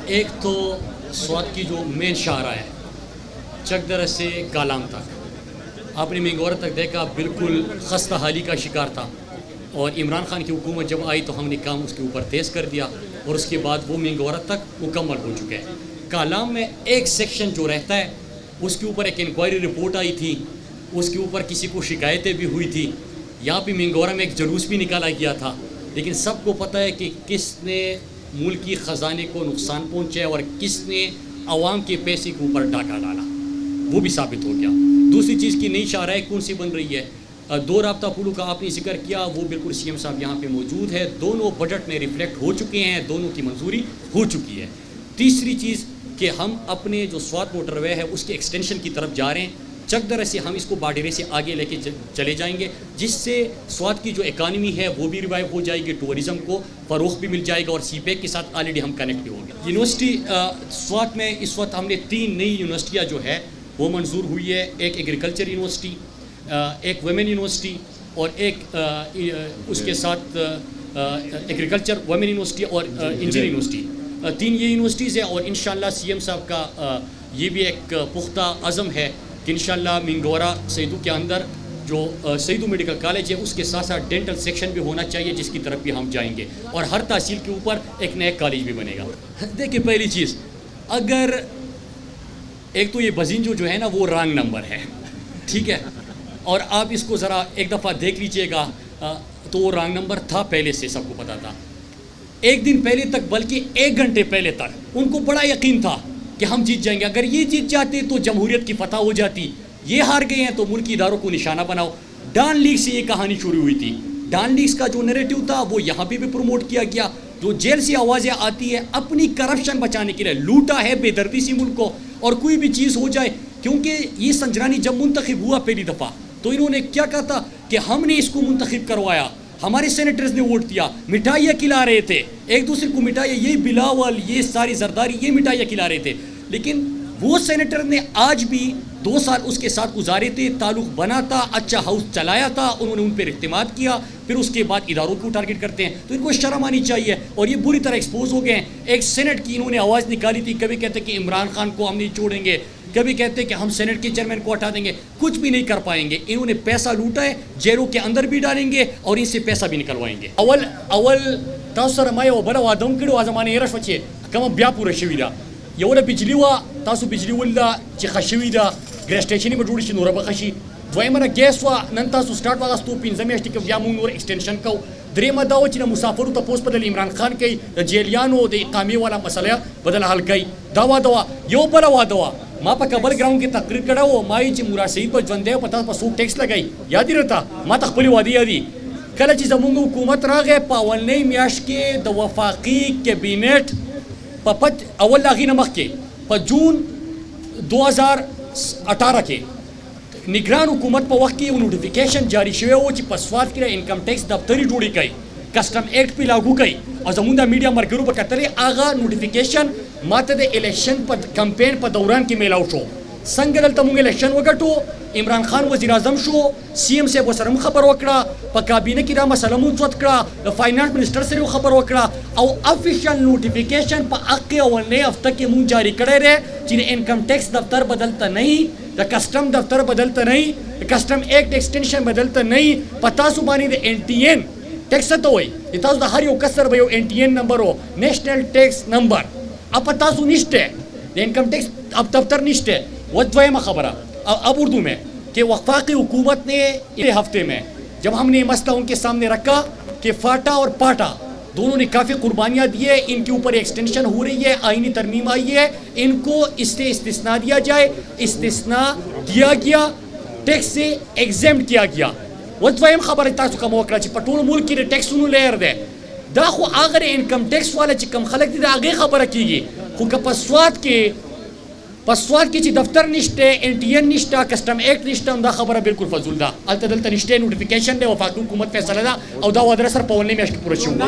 ایک تو سوات کی جو مین شاہراہ ہے چک درس سے کالام تک، آپ نے مینگورہ تک دیکھا بالکل خستہ حالی کا شکار تھا، اور عمران خان کی حکومت جب آئی تو ہم نے کام اس کے اوپر تیز کر دیا اور اس کے بعد وہ مینگورہ تک مکمل ہو چکے ہیں۔ کالام میں ایک سیکشن جو رہتا ہے اس کے اوپر ایک انکوائری رپورٹ آئی تھی، اس کے اوپر کسی کو شکایتیں بھی ہوئی تھی، یہاں پہ مینگورہ میں ایک جلوس بھی نکالا گیا تھا، لیکن سب کو پتہ ہے کہ کس نے ملکی خزانے کو نقصان پہنچایا اور کس نے عوام کے پیسے کے اوپر ڈاکہ ڈالا، وہ بھی ثابت ہو گیا۔ دوسری چیز کی نئی شاہراہ کون سی بن رہی ہے، دو رابطہ پلوں کا آپ نے ذکر کیا، وہ بالکل سی ایم صاحب یہاں پہ موجود ہے، دونوں بجٹ میں ریفلیکٹ ہو چکے ہیں، دونوں کی منظوری ہو چکی ہے۔ تیسری چیز کہ ہم اپنے جو سوات موٹر وے ہے اس کے ایکسٹینشن کی طرف جا رہے ہیں، چک درے سے ہم اس کو باڈیرے سے آگے لے کے چلے جائیں گے، جس سے سوات کی جو اکانومی ہے وہ بھی ریوائیو ہو جائے گی، ٹورزم کو فروغ بھی مل جائے گا، اور سی پیک کے ساتھ آلریڈی ہم کنیکٹ بھی ہوں گے۔ یونیورسٹی سوات میں اس وقت ہم نے 3 نئی یونیورسٹیاں جو ہے وہ منظور ہوئی ہے، ایک ایگریکلچر یونیورسٹی، ایک ویمن یونیورسٹی، اور ایک اس کے ساتھ ایگریکلچر ویمن یونیورسٹی اور انجینئر یونیورسٹی، 3 یہ یونیورسٹیز ہیں، اور انشاءاللہ سی ایم صاحب کا یہ بھی ایک پختہ عزم ہے کہ انشاءاللہ مینگورہ سیدو کے اندر جو سیدو میڈیکل کالج ہے اس کے ساتھ ساتھ ڈینٹل سیکشن بھی ہونا چاہیے، جس کی طرف بھی ہم جائیں گے، اور ہر تحصیل کے اوپر ایک نیا کالج بھی بنے گا۔ دیکھیں پہلی چیز، اگر ایک تو یہ بزنجو جو ہے نا وہ رانگ نمبر ہے، ٹھیک ہے، اور آپ اس کو ذرا ایک دفعہ دیکھ لیجئے گا، تو وہ رانگ نمبر تھا پہلے سے، سب کو پتا تھا، ایک دن پہلے تک بلکہ 1 گھنٹے پہلے تک ان کو بڑا یقین تھا کہ ہم جیت جائیں گے، اگر یہ جیت جاتے تو جمہوریت کی فتح ہو جاتی، یہ ہار گئے ہیں تو ملکی اداروں کو نشانہ بناؤ۔ ڈان لیگ سے یہ کہانی شروع ہوئی تھی، ڈان لیگز کا جو نیریٹو تھا وہ یہاں پہ بھی پروموٹ کیا گیا، جو جیل سے آوازیں آتی ہے اپنی کرپشن بچانے کے لیے، لوٹا ہے بے دردی سی ملک کو، اور کوئی بھی چیز ہو جائے، کیونکہ یہ سنجرانی جب منتخب ہوا پہلی دفعہ تو انہوں نے کیا کہا تھا کہ ہم نے اس کو منتخب کروایا، ہمارے سینیٹرز نے ووٹ دیا، مٹھائیاں کھلا رہے تھے ایک دوسرے کو، مٹھائیاں، یہ بلاول، یہ ساری زرداری، یہ مٹھائیاں کھلا رہے تھے، لیکن وہ سینیٹر نے آج بھی 2 سال اس کے ساتھ گزارے تھے، تعلق بنا تھا، اچھا ہاؤس چلایا تھا، انہوں نے ان پہ اعتماد کیا، پھر اس کے بعد اداروں کو ٹارگٹ کرتے ہیں، تو ان کو شرم آنی چاہیے، اور یہ بری طرح ایکسپوز ہو گئے ہیں۔ ایک سینٹ کی انہوں نے آواز نکالی تھی، کبھی کہتے کہ عمران خان کو ہم نہیں چھوڑیں گے، کبھی کہتے کہ ہم سینٹ کے چیئرمین کو ہٹا دیں گے، کچھ بھی نہیں کر پائیں گے، انہوں نے پیسہ لوٹا ہے، جیلوں کے اندر بھی ڈالیں گے اور ان سے پیسہ بھی نکلوائیں گے۔ اول تاسو سره ما یو بل وعدم کړو، ازمانه یې راشوه چې کومه بیا پوره شوې ده، یو د بجلی وه، تاسو بجلی ولده چې ښه شوې ده، ګریس سټیشنې به جوړ شي، نوره به ښه شي، دویمه د ګیس وه، نن تاسو سټارټ واغستو، 5 میاشتې کې بیا موږ نور ایکسټینشن کوو، درېیمه دا وه چې د مسافرو تپوس بدل عمران خان کوي، د جیلیانو د اقامې والا مسله بدل حل کوي، دا واده وه. یو بله واده وه، ما په کابل ګراوند کې تقریر کړی و، ما یې چې مراد سعید به ژوندی و په تاسو په څوک ټیکس لګوي، یاد یې راته، ما ته خپلې وعدې یادي. کله چې زموږ حکومت راغی په اولنۍ میاشت کې د وفاقي کابینټ په اول هغې نه مخکې په جون 2018 کې نگران حکومت په وخت کې یو نوټیفیکیشن جاری شوی و چې په سوات کې د انکم ټیکس دفترې جوړې کوي، کسٹم ایکٹ پہ لاگو کئی، اور زمون دا میڈیا مرګرو په کتلې آغا نوټیفیکیشن ماته د الیکشن په کمپین په دوران کې میلاو شو، څنګه دلته موږ الیکشن وګټو، عمران خان وزیر اعظم شو، سی ایم صاحب ورسره خبر وکړه، په کابینه کې دا مسله مو چوت کړه، د فاینانس منسٹر سره خبر وکړه، او افیشل نوټیفیکیشن په حق اولنې هفته کې مونږ جاری کړی دی چې د انکم ټیکس دفتر بدلته نه، د کسٹم دفتر بدلته نه، د کسٹم ایکٹ ایکسټینشن بدلته نه، په تاسو باندې د این ټی این ٹیکس ته وایي، تاسو د هر یو کس سره به یو این ټی این نمبر و، نیشنل ٹیکس نمبر، اب تاسو نشته، د انکم ٹیکس اب دفتر نشته. وہ دویمه خبره اب اردو میں کہ وفاقی حکومت نے یہ ہفتے میں جب ہم نے یہ مسئلہ ان کے سامنے رکھا کہ فاٹا اور پاٹا دونوں نے کافی قربانیاں دی ہے، ان کے اوپر ایکسٹینشن ہو رہی ہے، آئینی ترمیم آئی ہے، ان کو اس سے استثناء دیا جائے، استثناء دیا گیا، ٹیکس سے ایگزمپٹ کیا گیا. وہ دویم خبر تاسو کوم وکړه چې په ټول ملک کې د ټیکسونو لیر دی، دا خو هغه انکم ټیکس والا چې کم خلک دي د هغې خبره کېږي، خو که په سوات کې چې دفتر نشته، این ټي این نشته، کسٹم ایکٹ نشته، دا خبره بالکل فضول ده، هلته دلته نشته، نوټیفیکیشن دی، وفاقي حکومت فیصله ده، او دا واده سره په اولنۍ میاشت کې پوره شوی.